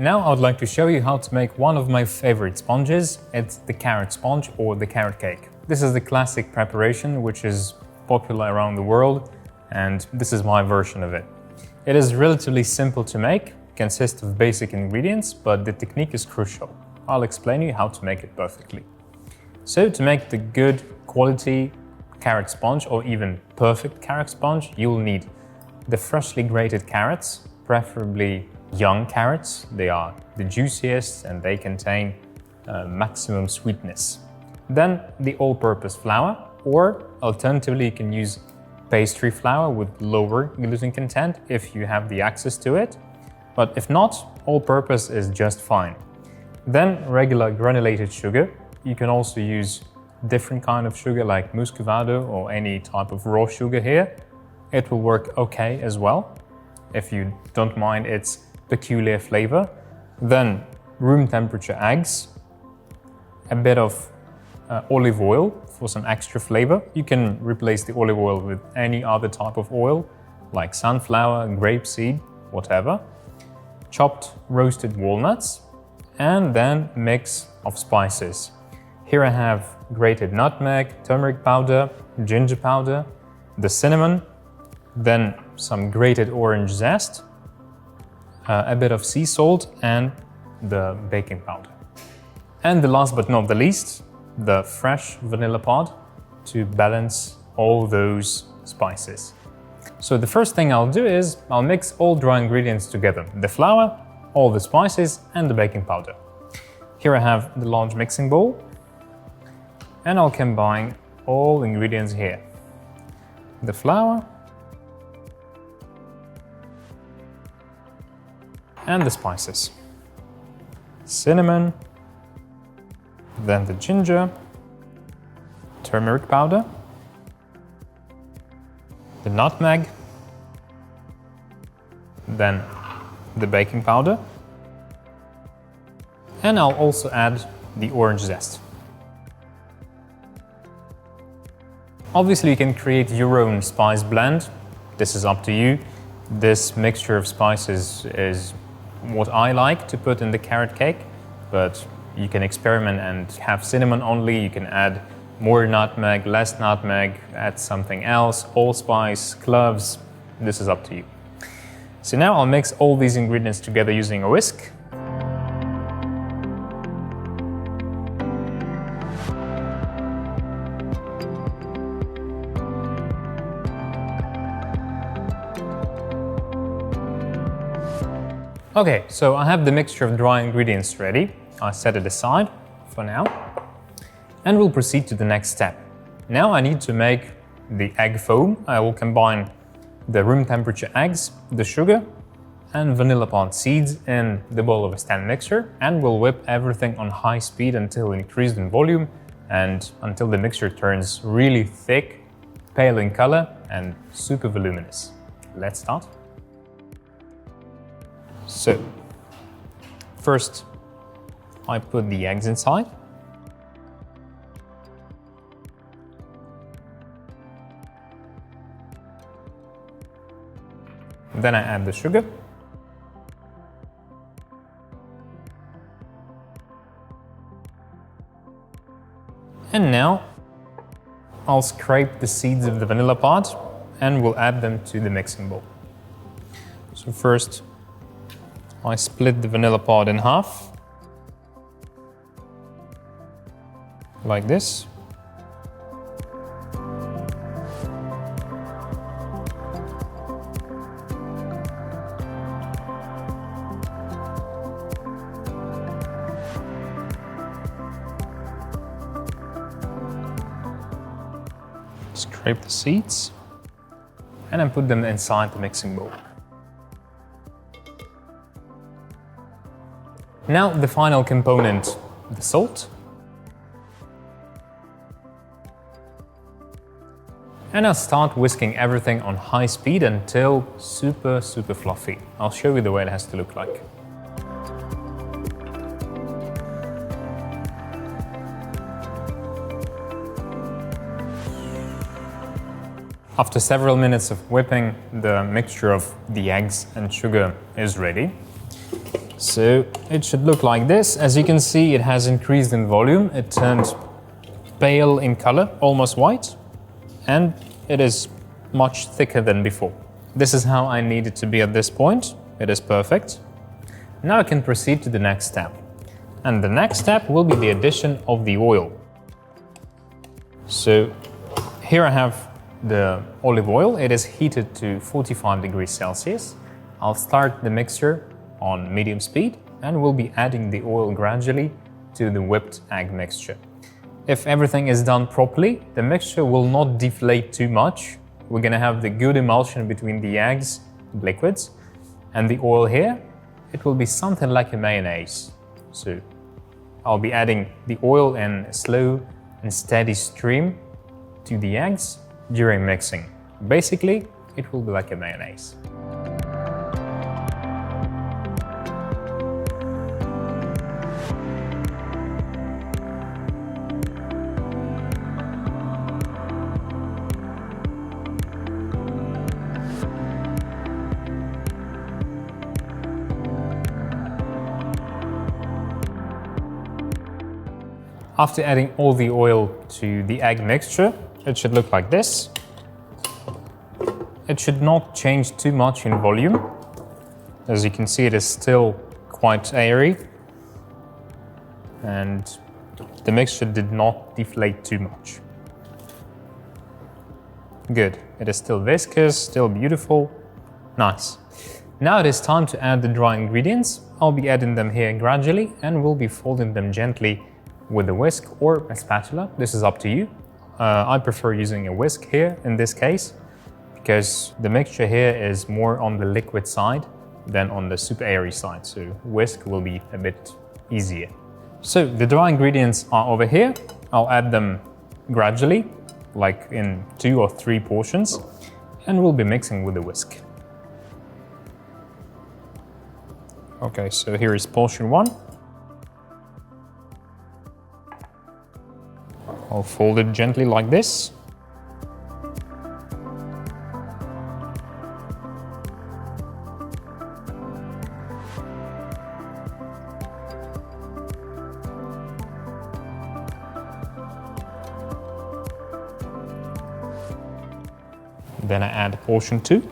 Now I would like to show you how to make one of my favorite sponges. It's the carrot sponge or the carrot cake. This is the classic preparation which is popular around the world, and this is my version of it. It is relatively simple to make, consists of basic ingredients, but the technique is crucial. I'll explain you how to make it perfectly. So to make the good quality carrot sponge or even perfect carrot sponge, you will need the freshly grated carrots, preferably young carrots. They are the juiciest and they contain maximum sweetness. Then the all-purpose flour, or alternatively you can use pastry flour with lower gluten content if you have the access to it, but if not, all-purpose is just fine. Then regular granulated sugar. You can also use different kind of sugar like muscovado or any type of raw sugar here. It will work okay as well if you don't mind its peculiar flavor. Then room temperature eggs, a bit of olive oil for some extra flavor. You can replace the olive oil with any other type of oil like sunflower, grapeseed, whatever. Chopped roasted walnuts, and then mix of spices. Here I have grated nutmeg, turmeric powder, ginger powder, the cinnamon, then some grated orange zest, a bit of sea salt, and the baking powder. And the last but not the least, the fresh vanilla pod to balance all those spices. So the first thing I'll do is I'll mix all dry ingredients together: the flour, all the spices, and the baking powder. Here I have the large mixing bowl, and I'll combine all ingredients here: the flour and the spices, cinnamon, then the ginger, turmeric powder, the nutmeg, then the baking powder, and I'll also add the orange zest. Obviously you can create your own spice blend. This is up to you. This mixture of spices is what I like to put in the carrot cake, but you can experiment and have cinnamon only. You can add more nutmeg, less nutmeg, add something else, allspice, cloves. This is up to you. So now I'll mix all these ingredients together using a whisk. Okay, so I have the mixture of dry ingredients ready. I set it aside for now, and we'll proceed to the next step. Now I need to make the egg foam. I will combine the room temperature eggs, the sugar, and vanilla pod seeds in the bowl of a stand mixer, and we'll whip everything on high speed until increased in volume and until the mixture turns really thick, pale in color, and super voluminous. Let's start. So, first I put the eggs inside. Then I add the sugar. And now I'll scrape the seeds of the vanilla pod and we'll add them to the mixing bowl. So first I split the vanilla pod in half, like this. Scrape the seeds and then put them inside the mixing bowl. Now the final component, the salt. And I'll start whisking everything on high speed until super fluffy. I'll show you the way it has to look like. After several minutes of whipping, the mixture of the eggs and sugar is ready. So it should look like this. As you can see, it has increased in volume. It turned pale in color, almost white, and it is much thicker than before. This is how I need it to be at this point. It is perfect. Now I can proceed to the next step. And the next step will be the addition of the oil. So here I have the olive oil. It is heated to 45 degrees Celsius. I'll start the mixture on medium speed and we'll be adding the oil gradually to the whipped egg mixture. If everything is done properly, the mixture will not deflate too much. We're going to have the good emulsion between the eggs, liquids, and the oil here. It will be something like a mayonnaise. So I'll be adding the oil in a slow and steady stream to the eggs during mixing. Basically, it will be like a mayonnaise. After adding all the oil to the egg mixture, it should look like this. It should not change too much in volume. As you can see, it is still quite airy, and the mixture did not deflate too much. Good. It is still viscous, still beautiful. Nice. Now it is time to add the dry ingredients. I'll be adding them here gradually, and we'll be folding them gently with a whisk or a spatula. This is up to you. I prefer using a whisk here in this case because the mixture here is more on the liquid side than on the super airy side, so whisk will be a bit easier. So the dry ingredients are over here. I'll add them gradually, like in 2 or 3 portions, and we'll be mixing with a whisk. Okay, so here is portion 1. I'll fold it gently like this. Then I add portion 2.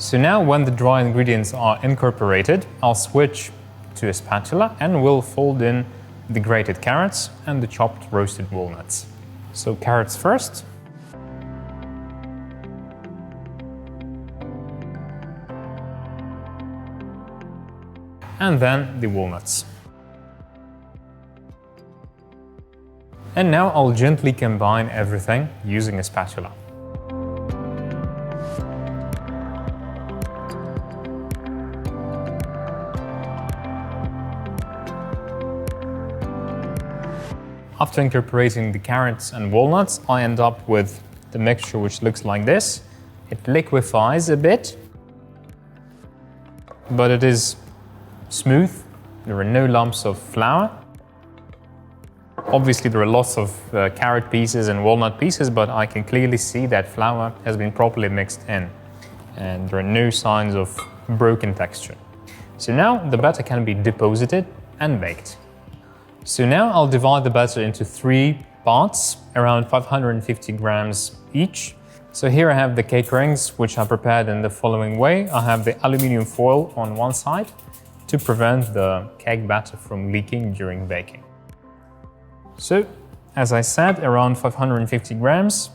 So now when the dry ingredients are incorporated, I'll switch to a spatula and we'll fold in the grated carrots and the chopped roasted walnuts. So carrots first. And then the walnuts. And now I'll gently combine everything using a spatula. After incorporating the carrots and walnuts, I end up with the mixture which looks like this. It liquefies a bit, but it is smooth. There are no lumps of flour. Obviously there are lots of carrot pieces and walnut pieces, but I can clearly see that flour has been properly mixed in, and there are no signs of broken texture. So now the batter can be deposited and baked. So now I'll divide the batter into 3 parts, around 550 grams each. So here I have the cake rings, which I prepared in the following way. I have the aluminium foil on one side to prevent the cake batter from leaking during baking. So, as I said, around 550 grams.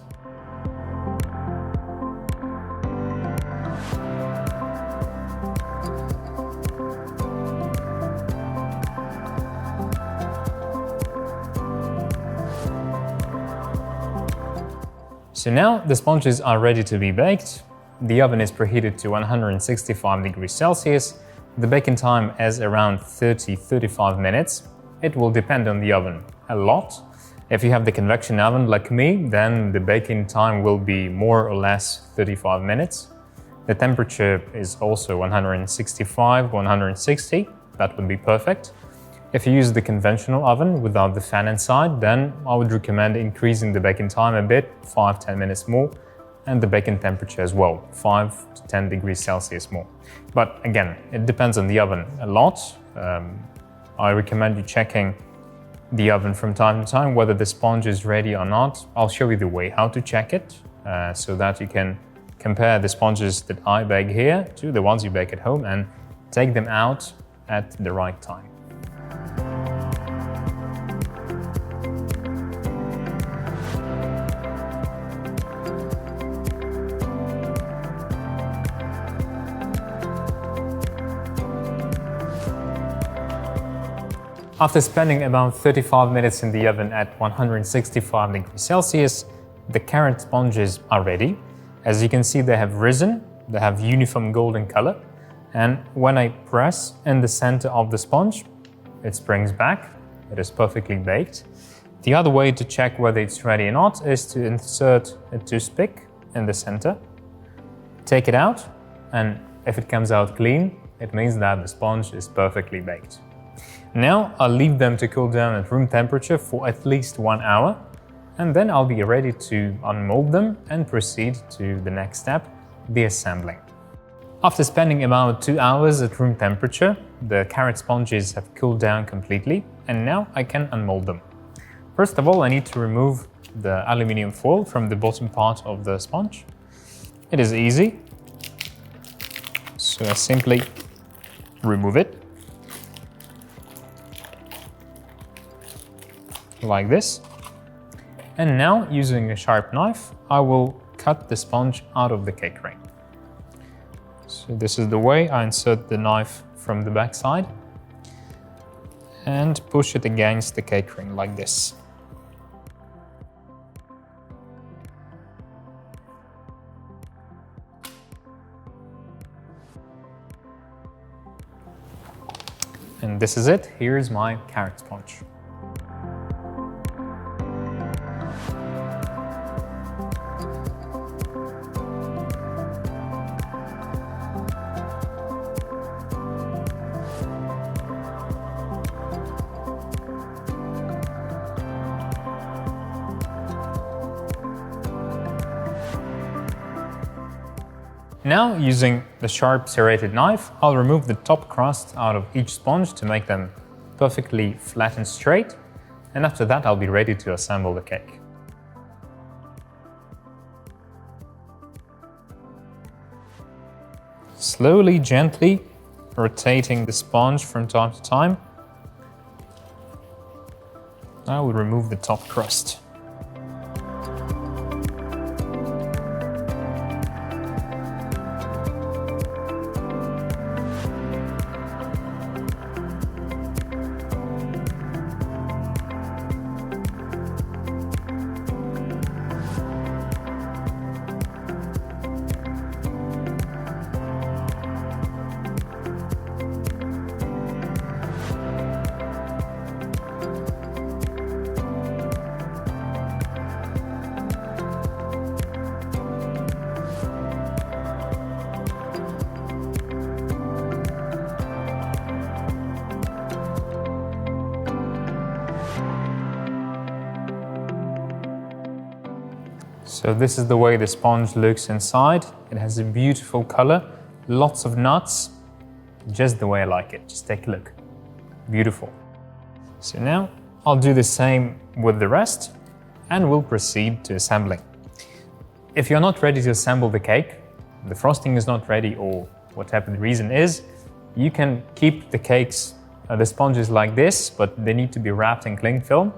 So now the sponges are ready to be baked. The oven is preheated to 165 degrees Celsius. The baking time is around 30-35 minutes. It will depend on the oven a lot. If you have the convection oven like me, then the baking time will be more or less 35 minutes. The temperature is also 165-160. That would be perfect. If you use the conventional oven without the fan inside, then I would recommend increasing the baking time a bit, 5-10 minutes more, and the baking temperature as well, 5 to 10 degrees Celsius more. But again, it depends on the oven a lot. I recommend you checking the oven from time to time, whether the sponge is ready or not. I'll show you the way how to check it, so that you can compare the sponges that I bake here to the ones you bake at home and take them out at the right time. After spending about 35 minutes in the oven at 165 degrees Celsius, the carrot sponges are ready. As you can see, they have risen, they have uniform golden color, and when I press in the center of the sponge, it springs back. It is perfectly baked. The other way to check whether it's ready or not is to insert a toothpick in the center, take it out, and if it comes out clean, it means that the sponge is perfectly baked. Now I'll leave them to cool down at room temperature for at least 1 hour, and then I'll be ready to unmold them and proceed to the next step, the assembling. After spending about 2 hours at room temperature, the carrot sponges have cooled down completely, and now I can unmold them. First of all, I need to remove the aluminium foil from the bottom part of the sponge. It is easy, so I simply remove it like this. And now, using a sharp knife, I will cut the sponge out of the cake ring. So this is the way I insert the knife from the back side and push it against the cake ring like this. And this is it. Here's my carrot sponge. Now, using the sharp serrated knife, I'll remove the top crust out of each sponge to make them perfectly flat and straight, and after that I'll be ready to assemble the cake. Slowly, gently rotating the sponge from time to time, I will remove the top crust. So this is the way the sponge looks inside. It has a beautiful color, lots of nuts, just the way I like it. Just take a look. Beautiful. So now I'll do the same with the rest and we'll proceed to assembling. If you're not ready to assemble the cake, the frosting is not ready or whatever the reason is, you can keep the cakes, the sponges like this, but they need to be wrapped in cling film,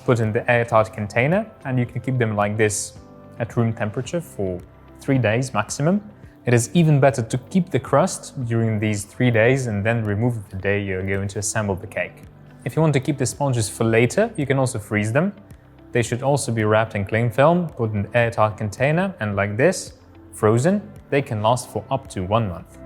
put in the airtight container, and you can keep them like this at room temperature for 3 days maximum. It is even better to keep the crust during these 3 days and then remove it the day you're going to assemble the cake. If you want to keep the sponges for later, you can also freeze them. They should also be wrapped in cling film, put in an airtight container, and like this, frozen, they can last for up to 1 month.